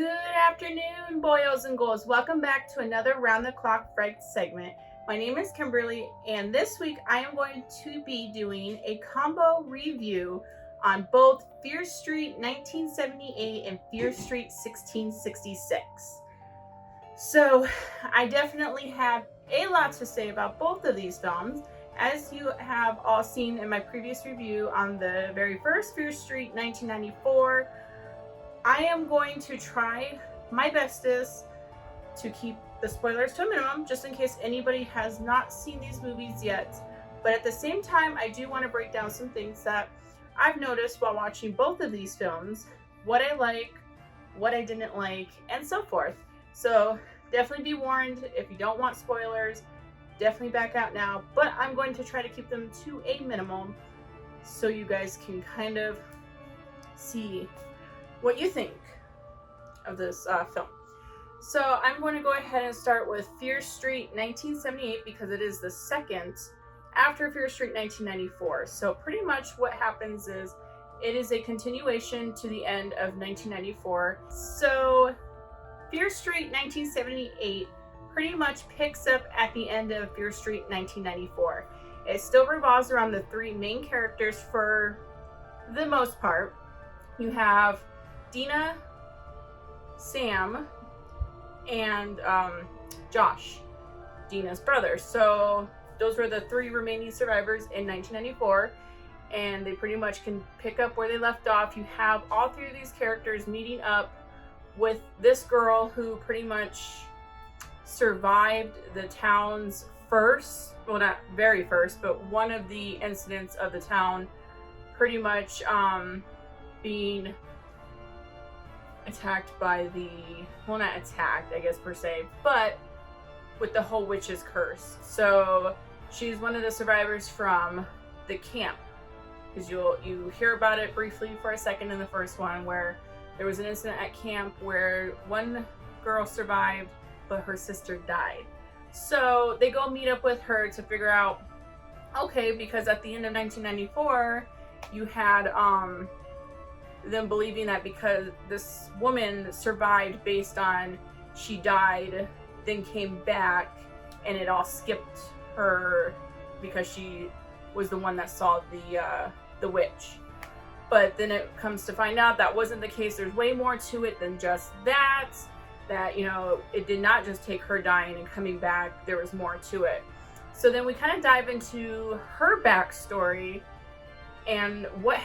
Good afternoon, boyos and girls. Welcome back to another Round the Clock Fright segment. My name is Kimberly, and this week I am going to be doing a combo review on both Fear Street 1978 and Fear Street 1666. So I definitely have a lot to say about both of these films. As you have all seen in my previous review on the very first Fear Street 1994, I am going to try my bestest to keep the spoilers to a minimum, just in case anybody has not seen these movies yet. But at the same time, I do want to break down some things that I've noticed while watching both of these films, what I like, what I didn't like, and so forth. So definitely be warned, if you don't want spoilers, definitely back out now. But I'm going to try to keep them to a minimum so you guys can kind of see what you think of this film. So I'm going to go ahead and start with Fear Street 1978 because it is the second after Fear Street 1994. So pretty much what happens is it is a continuation to the end of 1994. So Fear Street 1978 pretty much picks up at the end of Fear Street 1994. It still revolves around the three main characters for the most part. You have Dina, Sam, and Josh, Dina's brother. So those were the three remaining survivors in 1994, and they pretty much can pick up where they left off. You have all three of these characters meeting up with this girl who pretty much survived the town's first, well, not very first, but one of the incidents of the town pretty much being attacked by the, well, not attacked I guess per se, but with the whole witch's curse. So she's one of the survivors from the camp, because you hear about it briefly for a second in the first one, where there was an incident at camp where one girl survived but her sister died. So they go meet up with her to figure out, okay, because at the end of 1994 you had them believing that because this woman survived based on she died, then came back, and it all skipped her because she was the one that saw the witch. But then it comes to find out that wasn't the case. There's way more to it than just that, you know, it did not just take her dying and coming back. There was more to it. So then we kind of dive into her backstory and what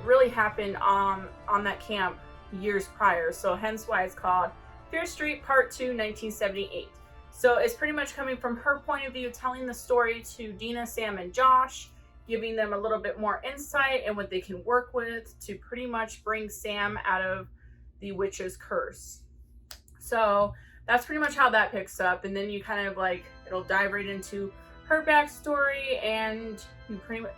really happened on that camp years prior. So hence why it's called Fear Street Part 2, 1978. So it's pretty much coming from her point of view, telling the story to Dina, Sam, and Josh, giving them a little bit more insight and what they can work with to pretty much bring Sam out of the witch's curse. So that's pretty much how that picks up. And then you kind of like, it'll dive right into her backstory, and you pretty much,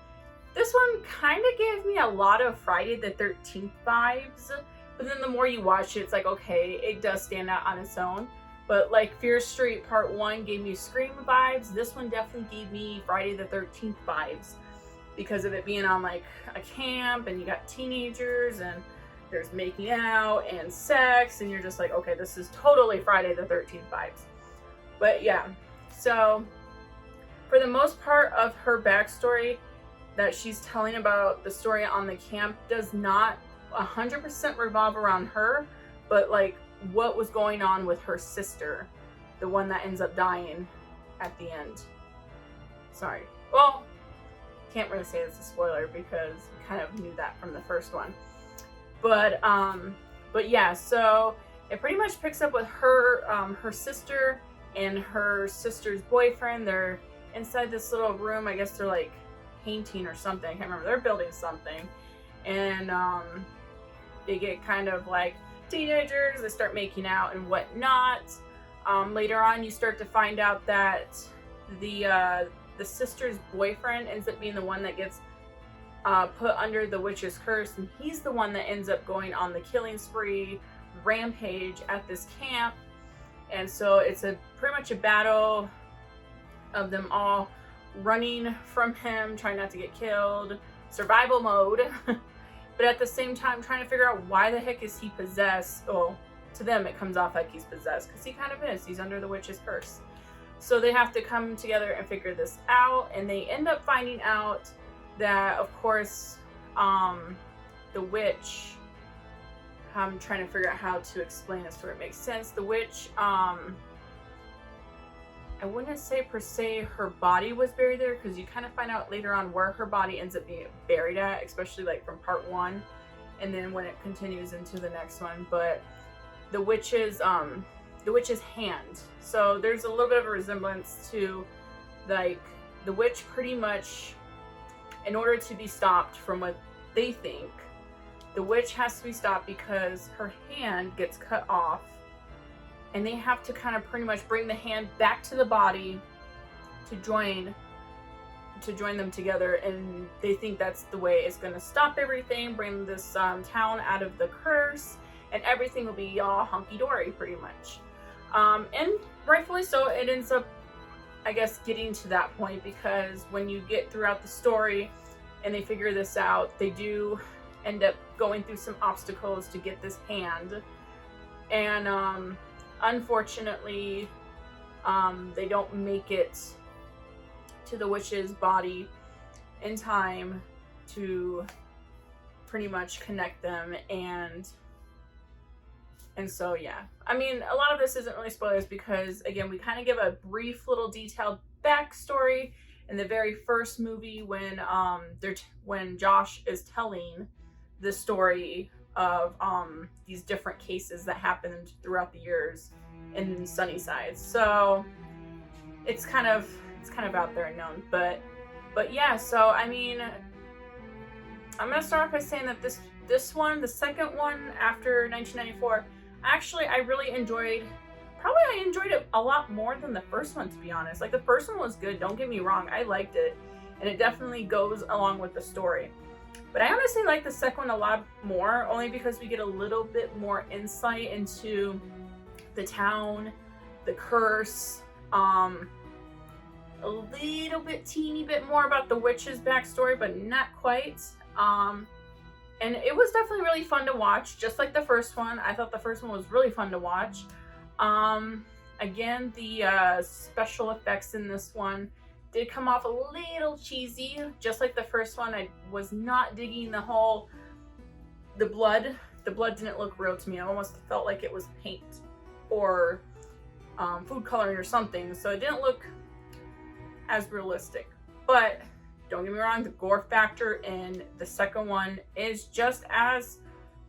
this one kind of gave me a lot of Friday the 13th vibes, but then the more you watch it, it's like, okay, it does stand out on its own. But like Fear Street Part 1 gave me Scream vibes, this one definitely gave me Friday the 13th vibes because of it being on like a camp, and you got teenagers, and there's making out and sex, and you're just like, okay, this is totally Friday the 13th vibes. But yeah, so for the most part of her backstory that she's telling about the story on the camp does not 100% revolve around her, but like what was going on with her sister, the one that ends up dying at the end. Sorry. Well, can't really say it's a spoiler because we kind of knew that from the first one. But yeah, so it pretty much picks up with her her sister and her sister's boyfriend. They're inside this little room. I guess they're like painting or something. I can't remember. They're building something, and they get kind of like teenagers. They start making out and whatnot. Later on, you start to find out that the sister's boyfriend ends up being the one that gets put under the witch's curse, and he's the one that ends up going on the killing spree, rampage at this camp. And so it's pretty much a battle of them all running from him, trying not to get killed, survival mode, but at the same time trying to figure out why the heck is he possessed. Oh, to them it comes off like he's possessed, because he kind of is. He's under the witch's curse. So they have to come together and figure this out, and they end up finding out that, of course, the witch, I'm trying to figure out how to explain this so it makes sense. The witch, I wouldn't say per se her body was buried there, because you kind of find out later on where her body ends up being buried at, especially like from part 1 and then when it continues into the next one. But the witch's hand, so there's a little bit of a resemblance to, like, the witch pretty much, in order to be stopped, from what they think, the witch has to be stopped because her hand gets cut off, and they have to kind of pretty much bring the hand back to the body to join them together, and they think that's the way it's going to stop everything, bring this town out of the curse, and everything will be all hunky-dory pretty much. And rightfully so, it ends up, I guess, getting to that point, because when you get throughout the story and they figure this out, they do end up going through some obstacles to get this hand, and unfortunately they don't make it to the witch's body in time to pretty much connect them, and so yeah, I mean, a lot of this isn't really spoilers, because again, we kind of give a brief little detailed backstory in the very first movie when when Josh is telling the story of these different cases that happened throughout the years in Sunnyside. So it's kind of out there and known, but yeah. So I mean, I'm gonna start off by saying that this one, the second one after 1994, actually I really enjoyed. Probably I enjoyed it a lot more than the first one, to be honest. Like, the first one was good, don't get me wrong, I liked it, and it definitely goes along with the story. But I honestly like the second one a lot more, only because we get a little bit more insight into the town, the curse, a little bit, teeny bit more about the witch's backstory, but not quite. And it was definitely really fun to watch, just like the first one. I thought the first one was really fun to watch. Again, the special effects in this one did come off a little cheesy, just like the first one. I was not digging the blood. The blood didn't look real to me. I almost felt like it was paint or food coloring or something, so it didn't look as realistic. But don't get me wrong, the gore factor in the second one is just as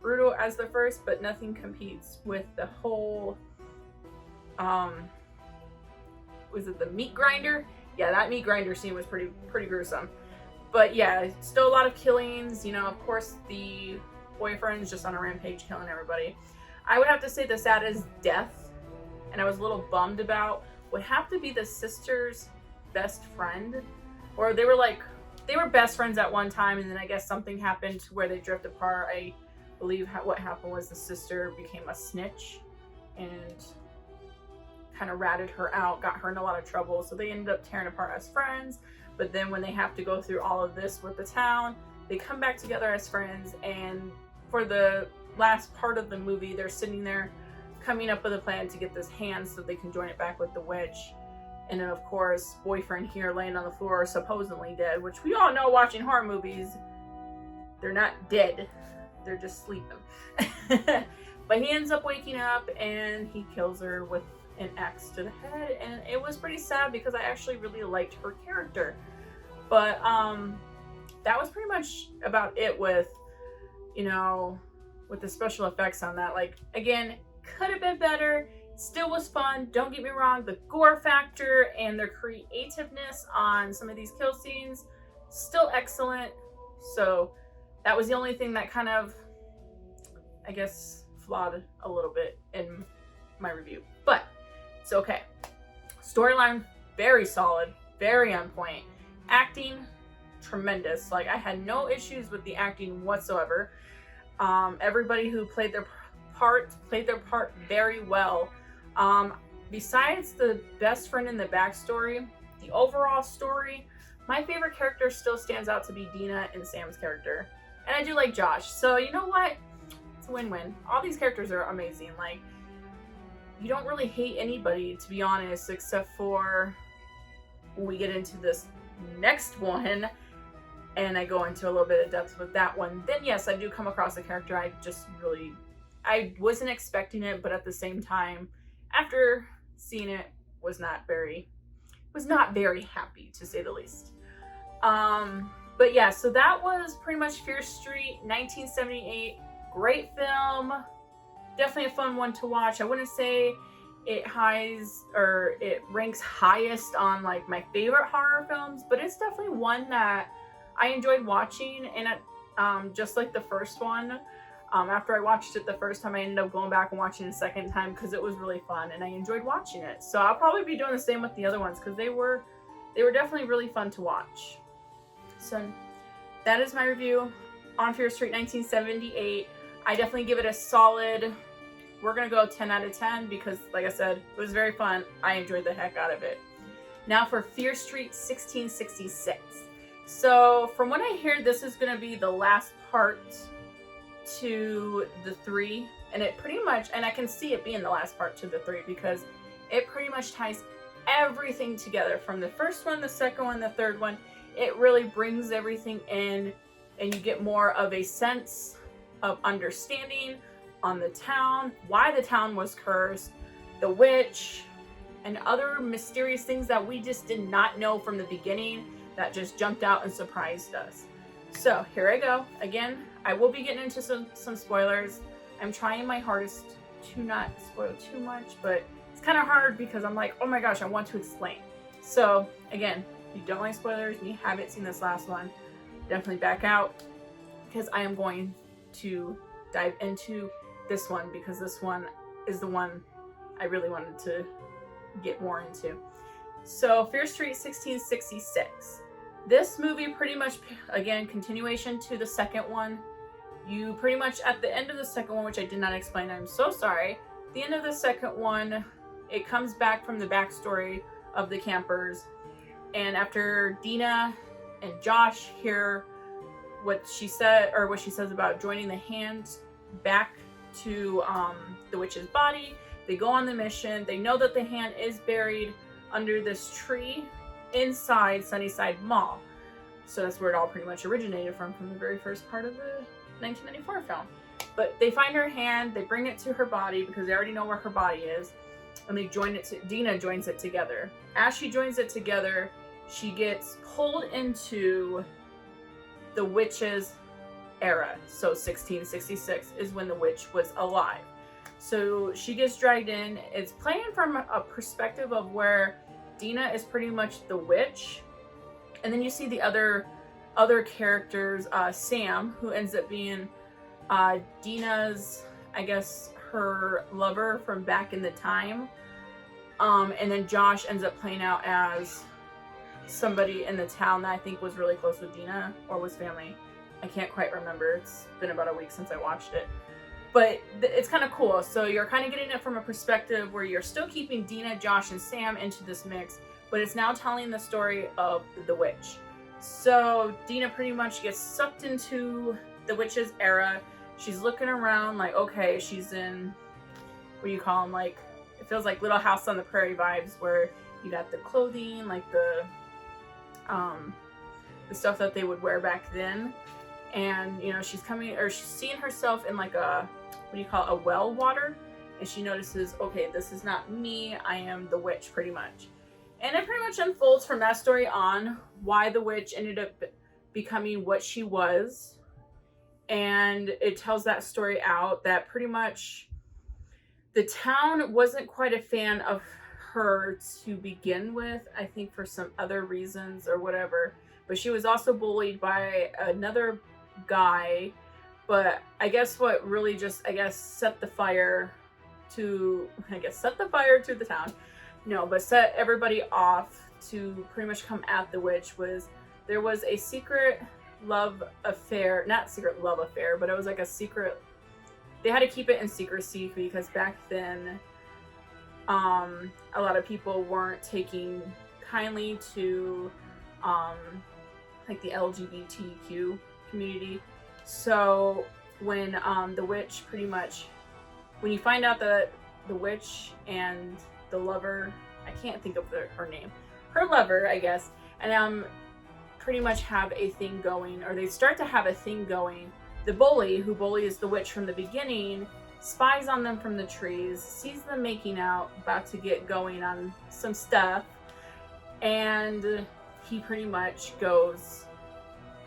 brutal as the first, but nothing competes with the whole was it the meat grinder? Yeah, that meat grinder scene was pretty gruesome. But yeah, still a lot of killings. You know, of course, the boyfriend's just on a rampage killing everybody. I would have to say the saddest death, and I was a little bummed about, would have to be the sister's best friend. Or they were best friends at one time, and then I guess something happened to where they drift apart. I believe what happened was the sister became a snitch and kind of ratted her out, got her in a lot of trouble, so they ended up tearing apart as friends. But then when they have to go through all of this with the town, they come back together as friends, and for the last part of the movie, they're sitting there coming up with a plan to get this hand so they can join it back with the witch. And then, of course, boyfriend here laying on the floor, supposedly dead, which we all know watching horror movies, they're not dead, they're just sleeping. But he ends up waking up and he kills her with an axe to the head, and it was pretty sad because I actually really liked her character. But that was pretty much about it with, you know, with the special effects on that. Like, again, could have been better. Still was fun, don't get me wrong. The gore factor and their creativeness on some of these kill scenes, still excellent. So that was the only thing that kind of, I guess, flawed a little bit in my review. But it's okay. Storyline, very solid, very on point. Acting, tremendous. Like, I had no issues with the acting whatsoever. Everybody who played their part very well. Besides the best friend in the backstory, the overall story, my favorite character still stands out to be Dina and Sam's character. And I do like Josh. So you know what? It's a win-win. All these characters are amazing. Like, you don't really hate anybody, to be honest, except for when we get into this next one and I go into a little bit of depth with that one, then yes, I do come across a character I wasn't expecting it, but at the same time, after seeing it, was not very happy, to say the least. But yeah, so that was pretty much Fear Street 1978. Great film. Definitely a fun one to watch. I wouldn't say it ranks highest on like my favorite horror films, but it's definitely one that I enjoyed watching. And just like the first one, after I watched it the first time, I ended up going back and watching it a second time because it was really fun and I enjoyed watching it. So I'll probably be doing the same with the other ones because they were definitely really fun to watch. So that is my review on Fear Street 1978. I definitely give it a solid, we're going to go 10 out of 10 because, like I said, it was very fun. I enjoyed the heck out of it. Now for Fear Street 1666. So from what I hear, this is going to be the last part to the 3. And it pretty much, and I can see it being the last part to the 3 because it pretty much ties everything together from the first one, the second one, the third one. It really brings everything in and you get more of a sense of understanding on the town, why the town was cursed, the witch, and other mysterious things that we just did not know from the beginning that just jumped out and surprised us. So here I go. Again, I will be getting into some spoilers. I'm trying my hardest to not spoil too much, but it's kind of hard because I'm like, oh my gosh, I want to explain. So again, if you don't like spoilers and you haven't seen this last one, definitely back out because I am going to dive into this one because this one is the one I really wanted to get more into. So Fear Street 1666. This movie pretty much, again, continuation to the second one. You pretty much, at the end of the second one, which I did not explain, I'm so sorry. The end of the second one, it comes back from the backstory of the campers. And after Dina and Josh hear what she said, or what she says about joining the hand back to the witch's body, they go on the mission. They know that the hand is buried under this tree inside Sunnyside Mall. So that's where it all pretty much originated from the very first part of the 1994 film. But they find her hand, they bring it to her body because they already know where her body is, and they join it to, Dina joins it together. As she joins it together, she gets pulled into the witch's era. So 1666 is when the witch was alive. So she gets dragged in. It's playing from a perspective of where Dina is pretty much the witch. And then you see the other characters, Sam, who ends up being Dina's, I guess, her lover from back in the time. And then Josh ends up playing out as somebody in the town that I think was really close with Dina or was family. I can't quite remember. It's been about a week since I watched it. But it's kind of cool. So you're kind of getting it from a perspective where you're still keeping Dina, Josh, and Sam into this mix, but it's now telling the story of the witch. So Dina pretty much gets sucked into the witch's era. She's looking around like, okay, she's in, what do you call them? Like, it feels like Little House on the Prairie vibes, where you got the clothing, like the stuff that they would wear back then. And, you know, she's seeing herself in like a, what do you call it, a well water. And she notices, okay, this is not me, I am the witch, pretty much. And it pretty much unfolds from that story on why the witch ended up becoming what she was. And it tells that story out that pretty much the town wasn't quite a fan of her to begin with, I think for some other reasons or whatever. But she was also bullied by another guy. But I guess what really just, set the fire to the town. No, but set everybody off to pretty much come at the witch was, there was a secret love affair, not secret love affair, but it was like a secret, they had to keep it in secrecy because back then, a lot of people weren't taking kindly to, like the LGBTQ community. So when, the witch pretty much, when you find out that the witch and the lover, I can't think of her name, her lover, I guess, and pretty much have a thing going, or they start to have a thing going. The bully, who bullies the witch from the beginning, spies on them from the trees, sees them making out, about to get going on some stuff, and he pretty much goes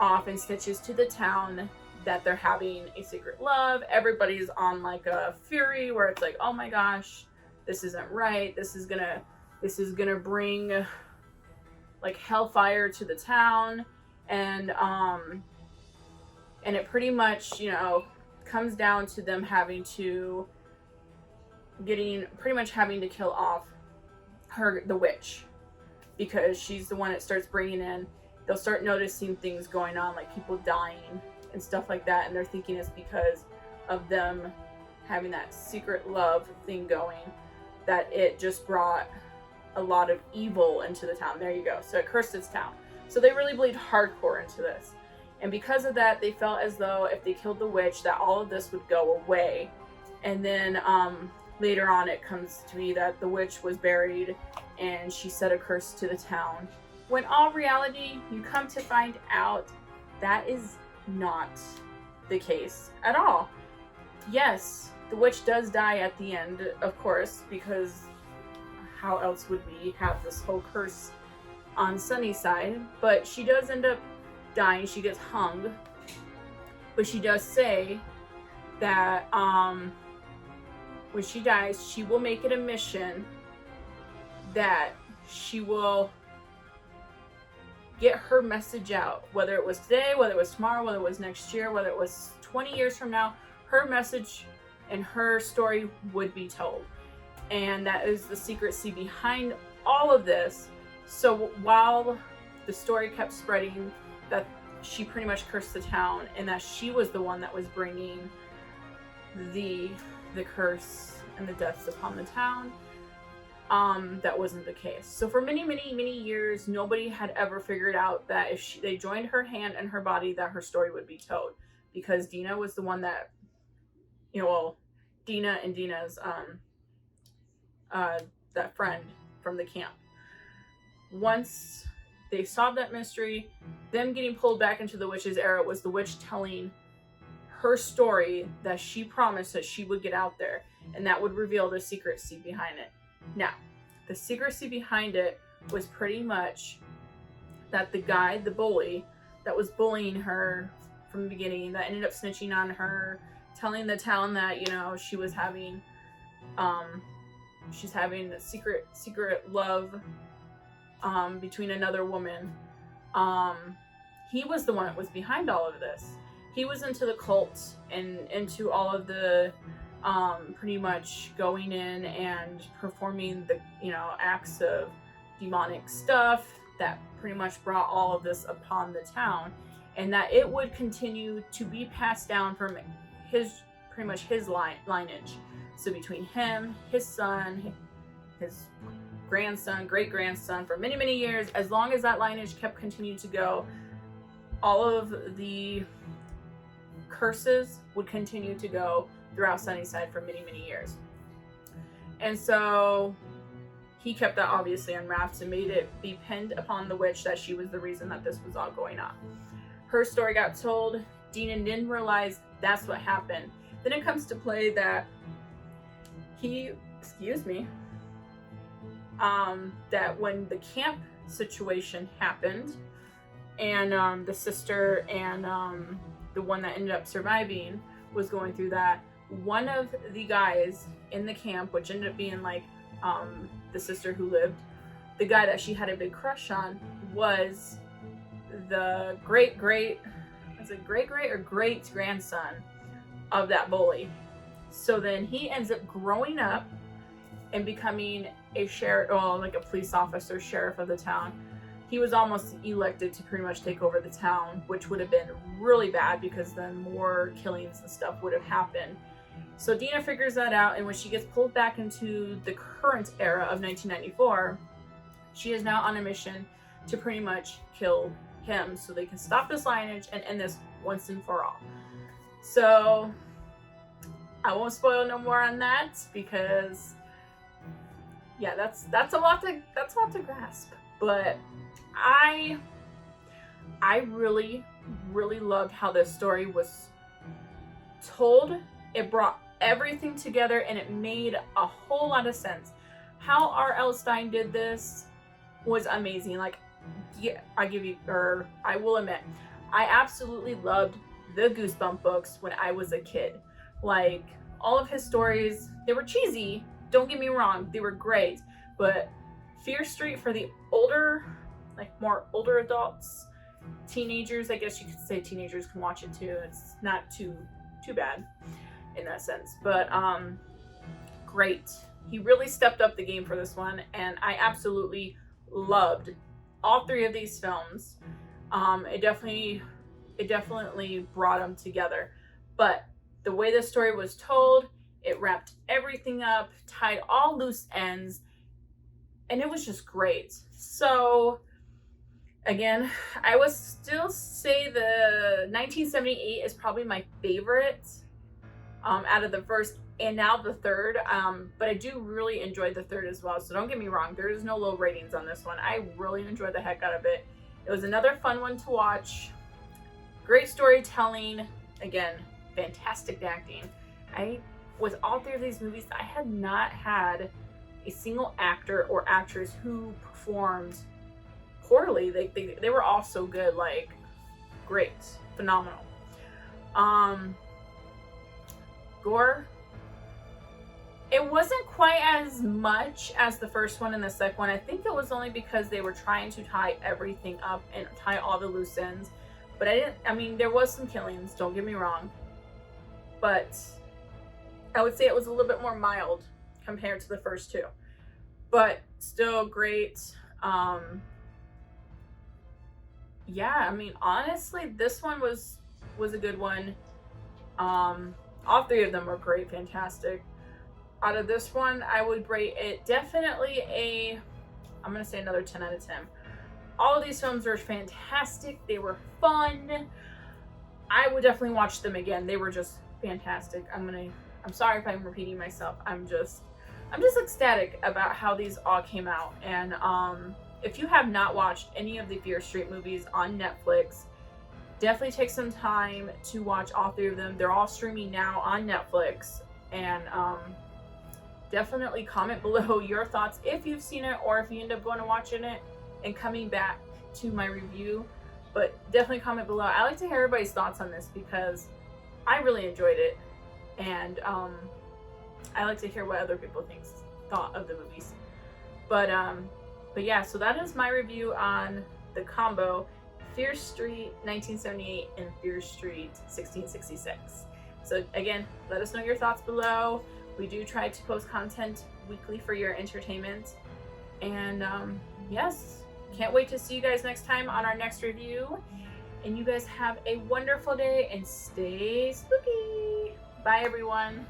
off and snitches to the town that they're having a secret love. Everybody's on like a fury where it's like, oh my gosh, this isn't right. This is gonna bring like hellfire to the town. And it pretty much, you know, comes down to them having to kill off the witch, because she's the one that starts bringing in, they'll start noticing things going on, like people dying and stuff like that, and they're thinking it's because of them having that secret love thing going, that it just brought a lot of evil into the town. There you go. So it cursed its town. So they really believed hardcore into this. And because of that, they felt as though if they killed the witch, that all of this would go away. And then later on, it comes to be that the witch was buried and she set a curse to the town. When all reality, you come to find out that is not the case at all. Yes, the witch does die at the end, of course, because how else would we have this whole curse on Sunnyside? But she does end up dying. She gets hung. But she does say that when she dies, she will make it a mission that she will get her message out, whether it was today, whether it was tomorrow, whether it was next year, whether it was 20 years from now, her message and her story would be told. And that is the secrecy behind all of this. So while the story kept spreading that she pretty much cursed the town and that she was the one that was bringing the curse and the deaths upon the town, that wasn't the case. So for many, many, many years, nobody had ever figured out that if they joined her hand and her body, that her story would be told. Because Dina was the one that, you know, well, Dina and Dina's, that friend from the camp. Once they solved that mystery, them getting pulled back into the witch's era was the witch telling her story that she promised that she would get out there, and that would reveal the secrecy behind it. Now, the secrecy behind it was pretty much that the guy, the bully, that was bullying her from the beginning, that ended up snitching on her, telling the town that, you know, she was having, she's having a secret love, between another woman. He was the one that was behind all of this. He was into the cult and into all of the, pretty much going in and performing the, you know, acts of demonic stuff that pretty much brought all of this upon the town, and that it would continue to be passed down from his, pretty much his lineage. So between him, his son, his grandson, great-grandson, for many, many years, as long as that lineage kept continuing to go, all of the curses would continue to go throughout Sunnyside for many, many years. And so he kept that obviously unwrapped and made it be pinned upon the witch that she was the reason that this was all going on. Her story got told. Dina didn't realize that's what happened. Then it comes to play that that when the camp situation happened, and the sister and the one that ended up surviving was going through that, one of the guys in the camp, which ended up being like the sister who lived, the guy that she had a big crush on, was the great grandson of that bully. So then he ends up growing up and becoming a sheriff, well, like a police officer, sheriff of the town. He was almost elected to pretty much take over the town, which would have been really bad because then more killings and stuff would have happened. So Dina figures that out, and when she gets pulled back into the current era of 1994, she is now on a mission to pretty much kill him so they can stop this lineage and end this once and for all. So I won't spoil no more on that because yeah, that's a lot to grasp. But I really loved how this story was told. It brought everything together and it made a whole lot of sense. How R.L. Stine did this was amazing. Like, yeah, I will admit, I absolutely loved the Goosebump books when I was a kid. Like, all of his stories, they were cheesy, don't get me wrong, they were great, but Fear Street for the older, like more older adults, teenagers, I guess you could say teenagers can watch it too. It's not too bad in that sense, but great. He really stepped up the game for this one, and I absolutely loved all three of these films. It definitely brought them together. But the way the story was told, it wrapped everything up, tied all loose ends, and it was just great. So again, I would still say the 1978 is probably my favorite out of the first and now the third, but I do really enjoy the third as well, so don't get me wrong, there's no low ratings on this one. I really enjoyed the heck out of it. It was another fun one to watch. Great storytelling. Again, fantastic acting. With all three of these movies, I had not had a single actor or actress who performed poorly. They were all so good, like great, phenomenal. Gore, it wasn't quite as much as the first one and the second one. I think it was only because they were trying to tie everything up and tie all the loose ends. But I mean, there was some killings, don't get me wrong. But I would say it was a little bit more mild compared to the first two. But still great. Yeah, I mean, honestly, this one was a good one. All three of them were great, fantastic. Out of this one, I would rate it definitely I'm going to say another 10 out of 10. All of these films were fantastic. They were fun. I would definitely watch them again. They were just fantastic. I'm sorry if I'm repeating myself. I'm just ecstatic about how these all came out. And if you have not watched any of the Fear Street movies on Netflix, definitely take some time to watch all three of them. They're all streaming now on Netflix. And definitely comment below your thoughts if you've seen it or if you end up going and watching it and coming back to my review. But definitely comment below. I like to hear everybody's thoughts on this because I really enjoyed it. And I like to hear what other people thought of the movies. But yeah, so that is my review on the combo Fear Street 1978 and Fear Street 1666. So again, let us know your thoughts below. We do try to post content weekly for your entertainment. And yes, can't wait to see you guys next time on our next review. And you guys have a wonderful day and stay spooky. Bye everyone.